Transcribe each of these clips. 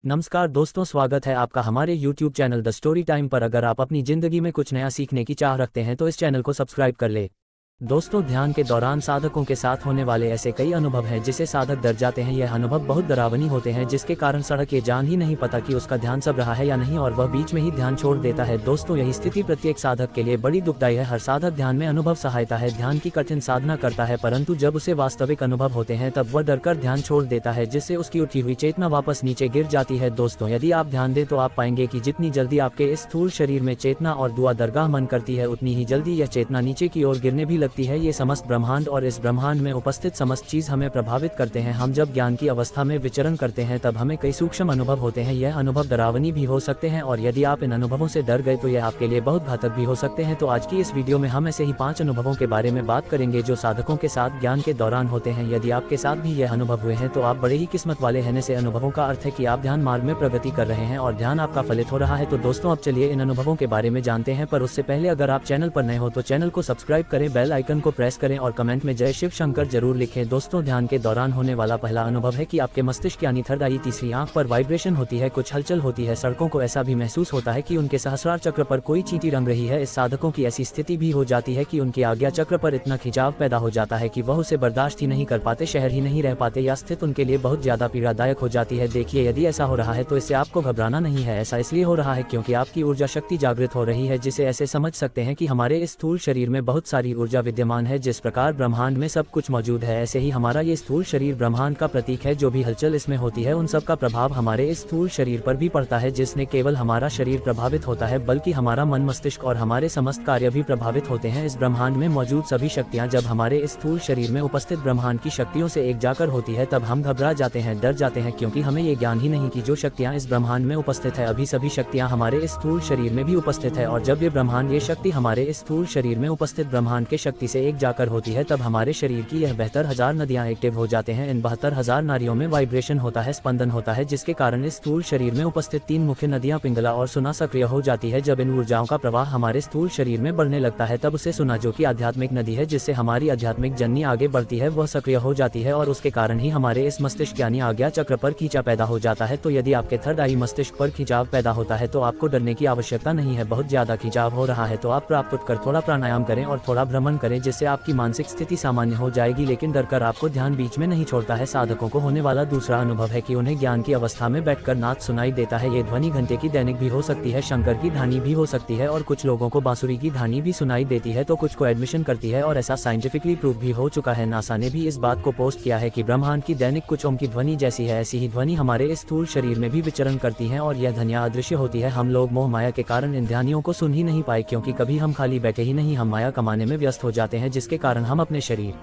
नमस्कार दोस्तों, स्वागत है आपका हमारे YouTube channel the story time पर। अगर आप अपनी ज़िंदगी में कुछ नया सीखने की चाह रखते हैं तो इस चैनल को सब्सक्राइब कर ले। दोस्तों, ध्यान के दौरान साधकों के साथ होने वाले ऐसे कई अनुभव हैं जिसे साधक डर जाते हैं। यह अनुभव बहुत डरावनी होते हैं, जिसके कारण सड़क ये जान ही नहीं पता कि उसका ध्यान सब रहा है या नहीं, और वह बीच में ही ध्यान छोड़ देता है। दोस्तों, यही स्थिति प्रत्येक साधक के लिए बड़ी दुखदायी है। हर साधक ध्यान में अनुभव सहायता है, ध्यान की कठिन साधना करता है, परंतु जब उसे वास्तविक अनुभव होते हैं तब वह डरकर ध्यान छोड़ देता है, जिससे उसकी उठी हुई चेतना वापस नीचे गिर जाती है। दोस्तों, यदि आप ध्यान दें तो आप पाएंगे कि जितनी जल्दी आपके इस स्थूल शरीर में चेतना और दुआ दरगाह मन करती है, उतनी ही जल्दी यह चेतना नीचे की ओर गिरने भी लगती है। ये समस्त ब्रह्मांड और इस ब्रह्मांड में उपस्थित समस्त चीज हमें प्रभावित करते हैं। हम जब ज्ञान की अवस्था में विचरण करते हैं तब हमें कई सूक्ष्म अनुभव होते हैं। यह अनुभव डरावनी भी हो सकते हैं, और यदि आप इन अनुभवों से डर गए तो यह आपके लिए बहुत घातक भी हो सकते हैं। तो आज की इस वीडियो में हम ऐसे ही 5 अनुभवों के बारे में बात करेंगे जो साधकों के साथ ज्ञान के दौरान होते हैं। यदि आपके साथ भी यह अनुभव हुए हैं तो आप बड़े ही किस्मत वाले हैं। ऐसे अनुभवों का अर्थ है कि आप ध्यान मार्ग में प्रगति कर रहे हैं और ध्यान आपका फलित हो रहा है। तो दोस्तों, अब चलिए इन अनुभवों के बारे में जानते हैं, पर उससे पहले अगर आप चैनल पर नए हो तो चैनल को सब्सक्राइब करें, बेल आइकन को प्रेस करें और कमेंट में जय शिव शंकर जरूर लिखें। दोस्तों, ध्यान के दौरान होने वाला पहला अनुभव है कि आपके मस्तिष्क यानी थर्ड आई तीसरी आंख पर वाइब्रेशन होती है, कुछ हलचल होती है। सड़कों को ऐसा भी महसूस होता है कि उनके सहस्रार चक्र पर कोई चींटी रंग रही है। इस साधकों की ऐसी स्थिति भी हो जाती है कि उनके आज्ञा चक्र पर इतना खिंचाव पैदा हो जाता है कि वह उसे बर्दाश्त ही नहीं कर पाते, शहर ही नहीं रह पाते, या स्थिति उनके लिए बहुत ज्यादा पीड़ादायक हो जाती है। देखिए, यदि ऐसा हो रहा है तो इससे आपको घबराना नहीं है। ऐसा इसलिए हो रहा है क्योंकि आपकी ऊर्जा शक्ति जागृत हो रही है, जिसे ऐसे समझ सकते हैं कि हमारे इस स्थूल शरीर में बहुत सारी ऊर्जा विद्यमान है। जिस प्रकार ब्रह्मांड में सब कुछ मौजूद है, ऐसे ही हमारा ये स्थूल शरीर ब्रह्मांड का प्रतीक है। जो भी हलचल इसमें होती है उन सब का प्रभाव हमारे इस स्थूल शरीर पर भी पड़ता है, जिसने केवल हमारा शरीर प्रभावित होता है बल्कि हमारा मन, मस्तिष्क और हमारे समस्त कार्य भी प्रभावित होते हैं। इस ब्रह्मांड में मौजूद सभी शक्तियां जब हमारे इस स्थूल शरीर में उपस्थित ब्रह्मांड की शक्तियों से एक जाकर होती है तब हम घबरा जाते हैं, डर जाते हैं, क्योंकि हमें ये ज्ञान ही नहीं कि जो शक्तियां इस ब्रह्मांड में उपस्थित है अभी सभी शक्तियां हमारे इस स्थूल शरीर में भी उपस्थित है। और जब ये ब्रह्मांड, ये शक्ति हमारे इस स्थूल शरीर में उपस्थित ब्रह्मांड के शक्ति से एक जाकर होती है तब हमारे शरीर की यह 72,000 नदियां एक्टिव हो जाते हैं। इन 72,000 नाड़ियों में वाइब्रेशन होता है, स्पंदन होता है, जिसके कारण इस स्थूल शरीर में उपस्थित 3 मुख्य नदियां पिंगला और सुना सक्रिय हो जाती है। जब इन ऊर्जाओं का प्रवाह हमारे स्थूल शरीर में बढ़ने लगता है तब उसे सुना, जो कि आध्यात्मिक नदी है जिससे हमारी आध्यात्मिक जर्नी आगे बढ़ती है, वह सक्रिय हो जाती है और उसके कारण ही हमारे इस मस्तिष्क यानी आज्ञा चक्र पर खींचा पैदा हो जाता है। तो यदि आपके थर्ड आई मस्तिष्क पर खिंचाव पैदा होता है तो आपको डरने की आवश्यकता नहीं है। बहुत ज्यादा खिंचाव हो रहा है तो आप प्राप्त कर थोड़ा प्राणायाम करें और थोड़ा भ्रमण करें, जिससे आपकी मानसिक स्थिति सामान्य हो जाएगी, लेकिन डर कर आपको ध्यान बीच में नहीं छोड़ता है। साधकों को होने वाला दूसरा अनुभव है कि उन्हें ज्ञान की अवस्था में बैठकर नाद सुनाई देता है। ये ध्वनि घंटे की दैनिक भी हो सकती है, शंकर की ध्वनि भी हो सकती है, और कुछ लोगों को बांसुरी की ध्वनि भी सुनाई देती है, तो कुछ को एडमिशन करती है, और ऐसा साइंटिफिकली प्रूव भी हो चुका है। नासा ने भी इस बात को पोस्ट किया है कि ब्रह्मांड की दैनिक कुछ ओम की ध्वनि जैसी है, ऐसी ही ध्वनि हमारे इस स्थूल शरीर में भी विचरण करती है, और यह ध्वनियां अदृश्य होती है। हम लोग मोह माया के कारण इन ध्वनियों को सुन ही नहीं पाए, क्योंकि कभी हम खाली बैठे ही नहीं, हम माया कमाने में व्यस्त हो जाते हैं, जिसके कारण हम अपने शरीर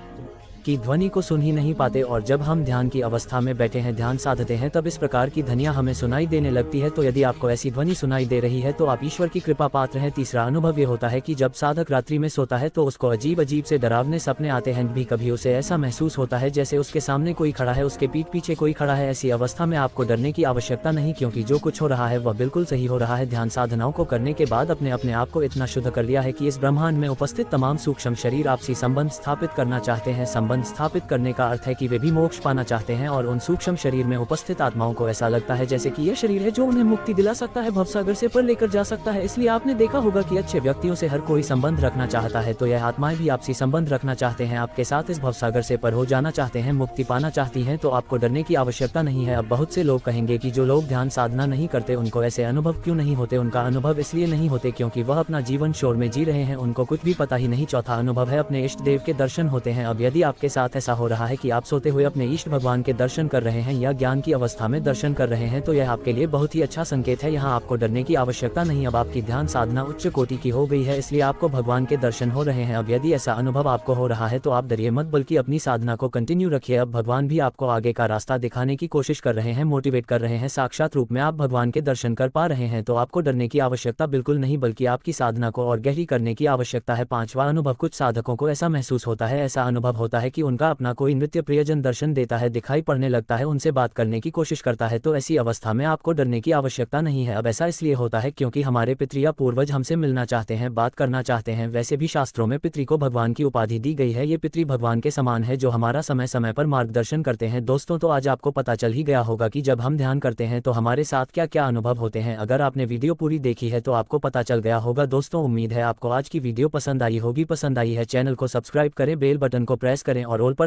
की ध्वनि को सुन ही नहीं पाते। और जब हम ध्यान की अवस्था में बैठे हैं, ध्यान साधते हैं, तब इस प्रकार की ध्वनियां हमें सुनाई देने लगती है। तो यदि आपको ऐसी ध्वनि सुनाई दे रही है तो आप ईश्वर की कृपा पात्र हैं। तीसरा अनुभव ये होता है कि जब साधक रात्रि में सोता है तो उसको अजीब अजीब से डरावने सपने आते हैं। भी कभी उसे ऐसा महसूस होता है जैसे उसके सामने कोई खड़ा है, उसके पीठ पीछे कोई खड़ा है। ऐसी अवस्था में आपको डरने की आवश्यकता नहीं, क्योंकि जो कुछ हो रहा है वह बिल्कुल सही हो रहा है। ध्यान साधनाओं को करने के बाद अपने आप को इतना शुद्ध कर लिया है कि इस ब्रह्मांड में उपस्थित तमाम सूक्ष्म शरीर आपसी संबंध स्थापित करना चाहते हैं। संबंध स्थापित करने का अर्थ है कि वे भी मोक्ष पाना चाहते हैं, और उन सूक्ष्म शरीर में उपस्थित आत्माओं को ऐसा लगता है जैसे कि यह शरीर है जो उन्हें मुक्ति दिला सकता है, भवसागर से पर लेकर जा सकता है। इसलिए आपने देखा होगा कि अच्छे व्यक्तियों से हर कोई संबंध रखना चाहता है, तो यह आत्माएं भी आपसी संबंध रखना चाहते हैं, आपके साथ इस भवसागर से पर हो जाना चाहते हैं, मुक्ति पाना चाहती हैं। तो आपको डरने की आवश्यकता नहीं है। अब बहुत से लोग कहेंगे कि जो लोग ध्यान साधना नहीं करते उनको ऐसे अनुभव क्यों नहीं होते। उनका अनुभव इसलिए नहीं होते क्योंकि वह अपना जीवन शोर में जी रहे हैं, उनको कुछ भी पता ही नहीं। चौथा अनुभव है अपने इष्ट देव के दर्शन होते हैं। अब यदि आपके साथ ऐसा हो रहा है कि आप सोते हुए अपने इष्ट भगवान के दर्शन कर रहे हैं या ज्ञान की अवस्था में दर्शन कर रहे हैं, तो यह आपके लिए बहुत ही अच्छा संकेत है। यहाँ आपको डरने की आवश्यकता नहीं। अब आपकी ध्यान साधना उच्च कोटि की हो गई है, इसलिए आपको भगवान के दर्शन हो रहे हैं। अब यदि ऐसा अनुभव आपको हो रहा है तो आप डरिए मत, बल्कि अपनी साधना को कंटिन्यू रखिए। अब भगवान भी आपको आगे का रास्ता दिखाने की कोशिश कर रहे हैं, मोटिवेट कर रहे हैं। साक्षात रूप में आप भगवान के दर्शन कर पा रहे हैं, तो आपको डरने की आवश्यकता बिल्कुल नहीं, बल्कि आपकी साधना को और गहरी करने की आवश्यकता है। पांचवा अनुभव, कुछ साधकों को ऐसा महसूस होता है, ऐसा अनुभव होता है कि उनका अपना कोई नृत्य प्रियजन दर्शन देता है, दिखाई पड़ने लगता है, उनसे बात करने की कोशिश करता है, तो ऐसी अवस्था में आपको डरने की आवश्यकता नहीं है। अब ऐसा इसलिए होता है क्योंकि हमारे पितृ या पूर्वज हमसे मिलना चाहते हैं, बात करना चाहते हैं। वैसे भी शास्त्रों में पितृ को भगवान की उपाधि दी गई है। ये पितृ भगवान के समान है जो हमारा समय समय पर मार्गदर्शन करते हैं। दोस्तों, तो आज आपको पता चल ही गया होगा कि जब हम ध्यान करते हैं तो हमारे साथ क्या क्या अनुभव होते हैं। अगर आपने वीडियो पूरी देखी है तो आपको पता चल गया होगा। दोस्तों, उम्मीद है आपको आज की वीडियो पसंद आई होगी। पसंद आई है चैनल को सब्सक्राइब करें, बेल बटन को प्रेस करें और ऑल पर